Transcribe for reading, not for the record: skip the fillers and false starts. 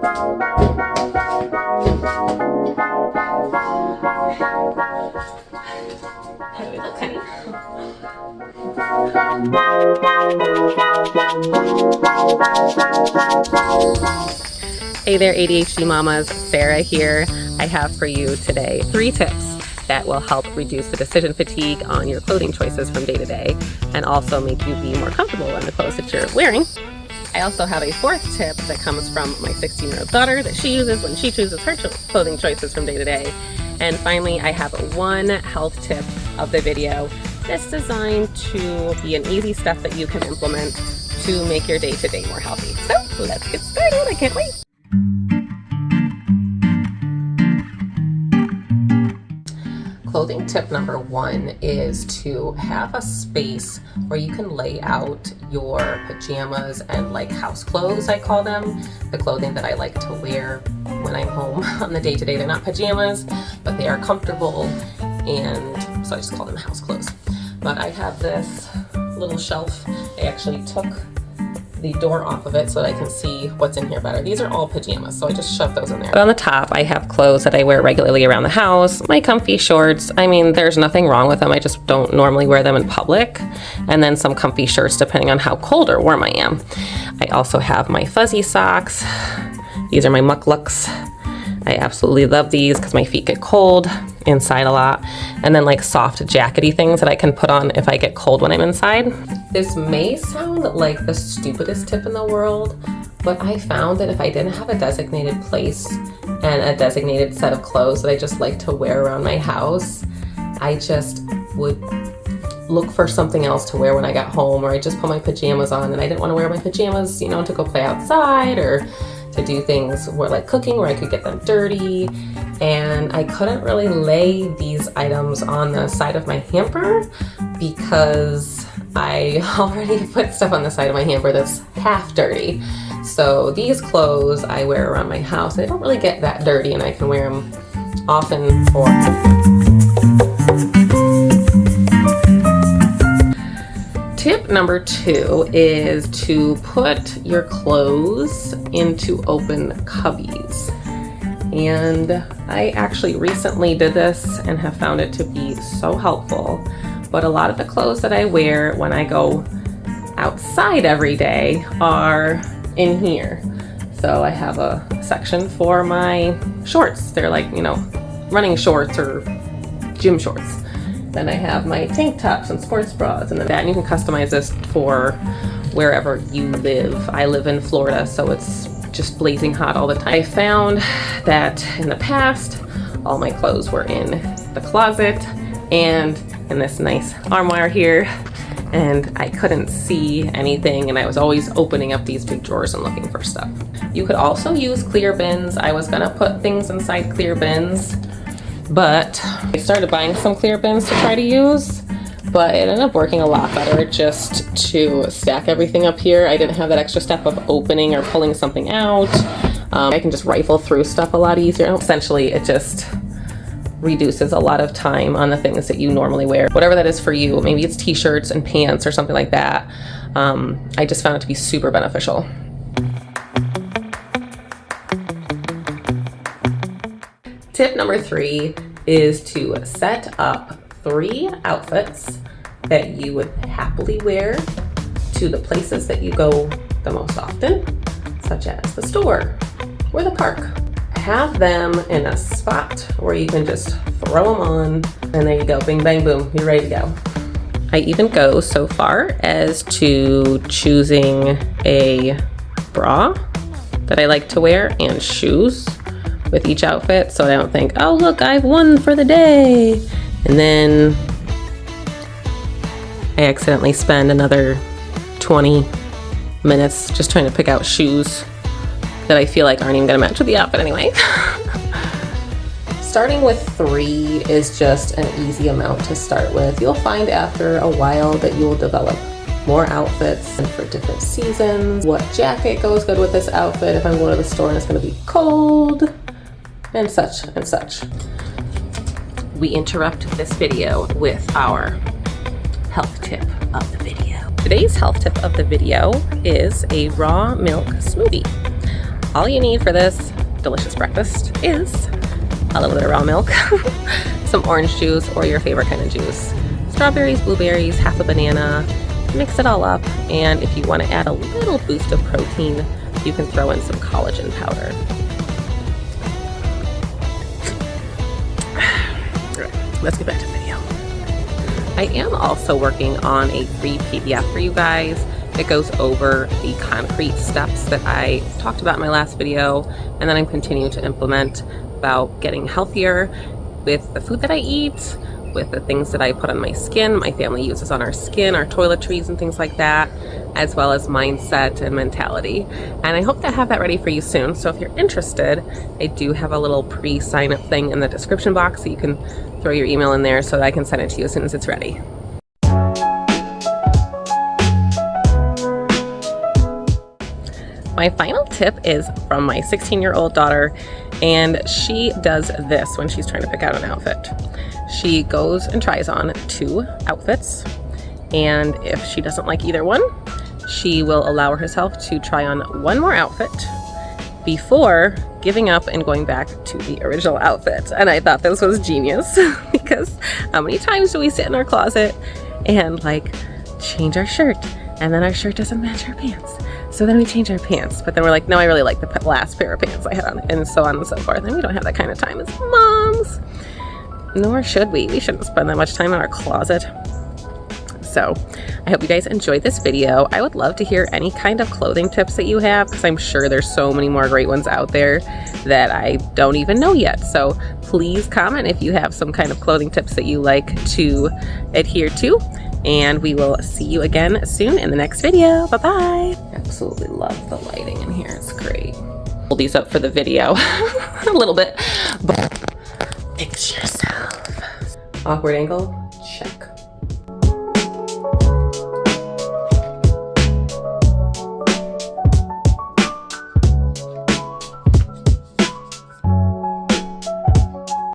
How do we look, honey? Hey there, ADHD mamas. Sarah here. I have for you today 3 tips that will help reduce the decision fatigue on your clothing choices from day to day and also make you be more comfortable in the clothes that you're wearing. I also have a 4th tip that comes from my 16-year-old daughter that she uses when she chooses her clothing choices from day to day. And finally, I have 1 health tip of the video that's designed to be an easy step that you can implement to make your day-to-day more healthy. So let's get started. I can't wait. Clothing tip number 1 is to have a space where you can lay out your pajamas and like house clothes, I call them. The clothing that I like to wear when I'm home on the day-to-day. They're not pajamas, but they are comfortable, and so I just call them house clothes. But I have this little shelf. I actually took the door off of it so that I can see what's in here better. These are all pajamas, so I just shoved those in there. But on the top, I have clothes that I wear regularly around the house, my comfy shorts. I mean, there's nothing wrong with them. I just don't normally wear them in public. And then some comfy shirts depending on how cold or warm I am. I also have my fuzzy socks. These are my mucklucks. I absolutely love these because my feet get cold inside a lot. And then like soft jackety things that I can put on if I get cold when I'm inside. This may sound like the stupidest tip in the world, but I found that if I didn't have a designated place and a designated set of clothes that I just like to wear around my house, I just would look for something else to wear when I got home, or I just put my pajamas on and I didn't want to wear my pajamas, you know, to go play outside or to do things where like cooking where I could get them dirty. And I couldn't really lay these items on the side of my hamper because I already put stuff on the side of my hamper that's half dirty. So these clothes I wear around my house, they don't really get that dirty and I can wear them often for. Tip number 2 is to put your clothes into open cubbies. And I actually recently did this and have found it to be so helpful. But a lot of the clothes that I wear when I go outside every day are in here. So I have a section for my shorts. They're like, you know, running shorts or gym shorts. Then I have my tank tops and sports bras and that, and you can customize this for wherever you live. I live in Florida, so it's just blazing hot all the time. I found that in the past, all my clothes were in the closet and in this nice armoire here, and I couldn't see anything, and I was always opening up these big drawers and looking for stuff. You could also use clear bins. I was gonna put things inside clear bins, but I started buying some clear bins to try to use, but it ended up working a lot better just to stack everything up here. I didn't have that extra step of opening or pulling something out. I can just rifle through stuff a lot easier. Essentially, it just reduces a lot of time on the things that you normally wear. Whatever that is for you, maybe it's t-shirts and pants or something like that. I just found it to be super beneficial. Tip number 3 is to set up 3 outfits that you would happily wear to the places that you go the most often, such as the store or the park. Have them in a spot where you can just throw them on, and there you go, bing, bang, boom, you're ready to go. I even go so far as to choosing a bra that I like to wear and shoes with each outfit, so I don't think, oh look, I've won for the day, and then I accidentally spend another 20 minutes just trying to pick out shoes that I feel like aren't even gonna match with the outfit anyway. Starting with 3 is just an easy amount to start with. You'll find after a while that you will develop more outfits and for different seasons. What jacket goes good with this outfit if I'm going to the store and it's gonna be cold, and such and such. We interrupt this video with our health tip of the video. Today's health tip of the video is a raw milk smoothie. All you need for this delicious breakfast is a little bit of raw milk, some orange juice or your favorite kind of juice, strawberries, blueberries, half a banana, mix it all up, and if you want to add a little boost of protein, you can throw in some collagen powder. Let's get back to the video. I am also working on a free PDF for you guys. It goes over the concrete steps that I talked about in my last video, and then I'm continuing to implement about getting healthier with the food that I eat, with the things that I put on my skin, my family uses on our skin, our toiletries and things like that, as well as mindset and mentality. And I hope to have that ready for you soon. So if you're interested, I do have a little pre-sign up thing in the description box, so you can throw your email in there so that I can send it to you as soon as it's ready. My final tip is from my 16-year-old daughter, and she does this when she's trying to pick out an outfit. She goes and tries on 2 outfits, and if she doesn't like either one, she will allow herself to try on 1 more outfit before giving up and going back to the original outfit. And I thought this was genius because how many times do we sit in our closet and like change our shirt, and then our shirt doesn't match our pants? So then we change our pants, but then we're like, no, I really like the last pair of pants I had on, and so on and so forth. And we don't have that kind of time as moms. Nor should we. We shouldn't spend that much time in our closet. So I hope you guys enjoyed this video. I would love to hear any kind of clothing tips that you have, because I'm sure there's so many more great ones out there that I don't even know yet. So please comment if you have some kind of clothing tips that you like to adhere to. And we will see you again soon in the next video. Bye-bye. Absolutely love the lighting in here. It's great. Hold these up for the video a little bit. But fix yourself. Awkward angle, check.